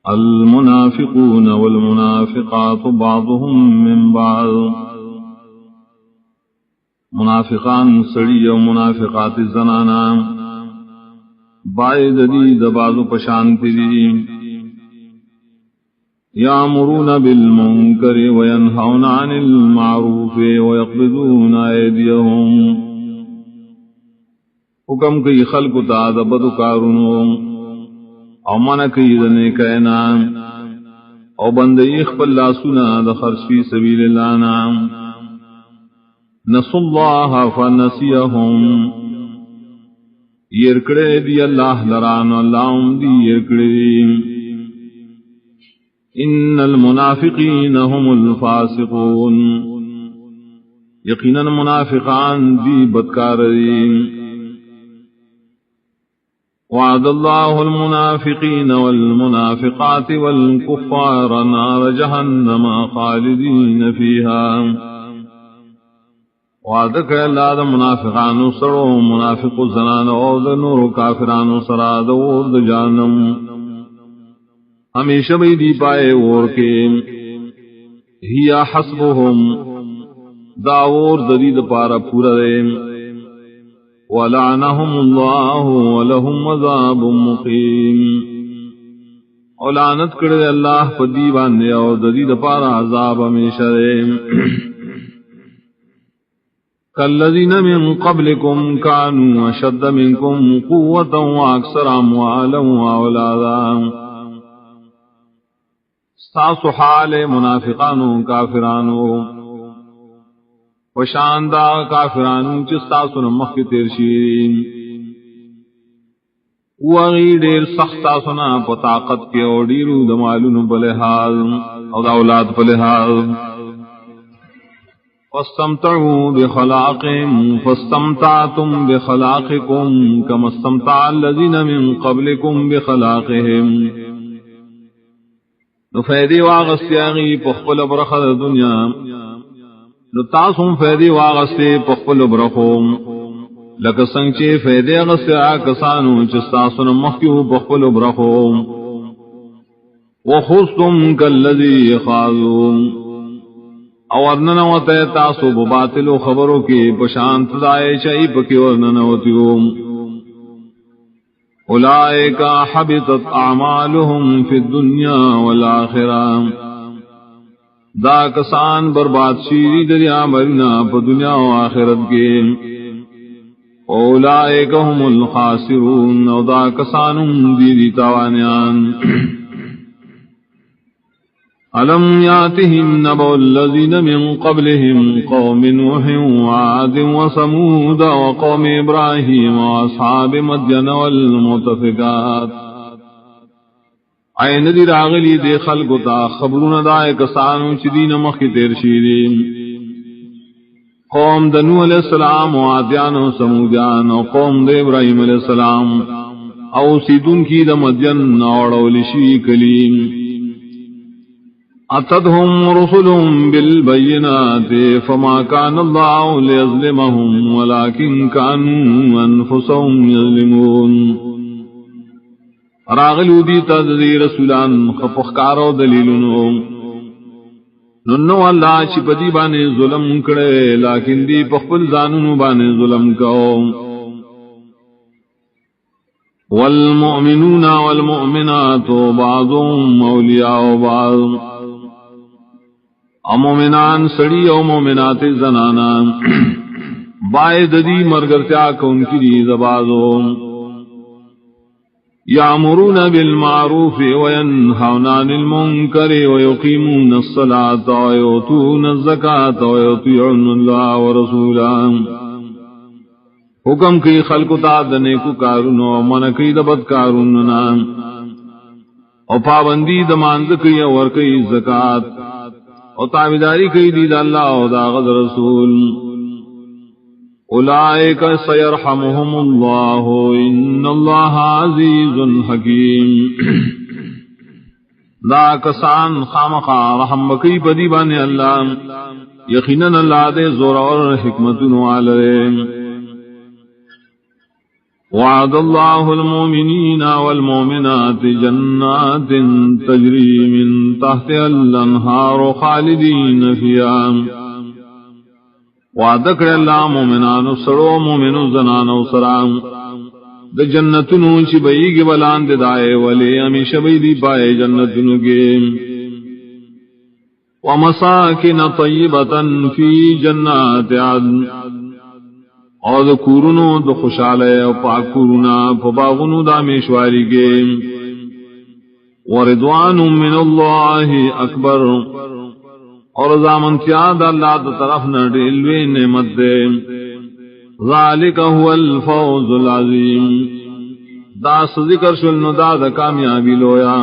المنافقون والمنافقات بعضهم من بعض، منافقان سڑی و منافقات زنانا باعد دی دبازو پشانتی دی، یامرون بالمنکر وینہون عن المعروف ویقبضون ایدیہم، حکم کی خلق تا دبدو کارونو او منع کی دنے کہنا او بندی خپل لاسونا دخرج فی سبیل اللہ نام، نسوا اللہ فنسیہم، یرکڑے دی اللہ لران اللہ دی یرکڑے دی، ان المنافقین هم الفاسقون، یقینا منافقان دی بدکار دی، وعد اللہ المنافقین والمنافقات والکفار نار جہنم خالدین فیہا، وعد کہ اللہ دا منافقانو سرو منافق زنانو دا نور کافرانو سرادو دا جہنم ہمیشہ بھی دی پائے اور کے، ہی حسبهم داور ددید پارا پورا دے، وَلَعْنَهُمُ اللَّهُ وَلَهُمْ عَذَابٌ مُقِيمٌ، اور لعنت کرے اللہ پدی باندے اور ددید پارا عذاب ہمیشہ دے۔ كَالَّذِينَ مِن قَبْلِكُمْ كَانُوا أَشَدَّ مِنكُمْ قُوَّةً وَأَكْثَرَ أَمْوَالًا وَأَوْلَادًا، ساس حال منافقانو کافرانو وشاندہ کافرانو چستاسو نمخ تیر شیرین وغی دیر سختاسونا پتاقت کے او دیرو دمالون بلحاظ او دا اولاد بلحاظ، فاستمتعوا بخلاقهم فاستمتعتم بخلاقكم كما استمتع الذين من قبلكم بخلاقهم، نو فیدی واغستیاغی پخپل برخد دنیا، نو تاسم فیدی واغستی پخپل برخوم، لکا سنگچے فیدی اغستیا کسانو چستاسن مخیو پخپل برخوم، وخستم کاللذی خاضون، اورننوتے تاسو بباطل خبروں کی پشانت دائے چائی پکی ورننوتیوم، اولئک حبطت اعمالهم فی الدنیا والآخرہ، دا کسان برباد شیری دریا مرنا پا دنیا و آخرت کے، اولئک هم الخاسرون، او دا کسانم دیدی تاوانیان۔ أَلَمْ يَأْتِهِمْ نَبَأُ الَّذِينَ مِنْ قَبْلِهِمْ قَوْمِ نُوحٍ وَعَادٍ وَثَمُودَ وَقَوْمِ إِبْرَاهِيمَ وَأَصْحَابِ مَدْيَنَ وَالْمُؤْتَفِكَاتِ، عین دی راغلی دے خلق تا خبرون دائے کسانو چدین مخی تیر شیرین، قوم دنو علیہ السلام و عادیان و سمودیان و قوم دے ابراہیم علیہ السلام او سیدون کی دا مدین اور لشی کلیم، اتدهم رسلهم بالبينات فما كان الله ليظلمهم ولكن كانوا انفسهم يظلمون، راغلو دی تدری رسولان خفخکارو دلیلونو، ننو اللہ چی پدی بانے ظلم کرے لیکن دی پخپل زانونو بانے ظلم کہو، والمؤمنون والمؤمنات بعضهم اولیاء بعض، مومنان سڑی او مومنات زنانا باعد دی مرگرتیا کون کی دی زبازو، یامرون بالمعروف وینہون عن المنکر ویقیمون الصلاة ویؤتون الزکاة ویطیعون اللہ ورسولہ، حکم کی خلق تا دنیکو کارونو من کی دبد کاروننا، او پابندی دمانز کی اور کی زکاة، او تابداری کی دید اللہ او داغد رسول، اولئک سیرحمهم اللہ ان اللہ عزیز حکیم، دا کسان خامخا رحم بکی پدی بانے اللہ، یقیناً اللہ دے زور اور حکمت نوالے، وعد الله المؤمنين والمؤمنات جنات تجري من تحتها الأنهار خالدين فيها وعد کر اللہ مومنان سڑو مومن زنان سرام د جنتنو چی بئی گی بلان دائے ولی ہمیشہ بئی دی پائے جنتنو کے ومساکن طیبتا فی جنات عدن اور دکورنو دو خوشالے و پاکورنا فباغنو دامیشواری کے وردوان من اللہ اکبر اور زامن تیاد اللہ دا طرف نڈیلوی نعمت دے ذالک هو الفوز العظیم دا ذکر شلن دا کامیابی لویا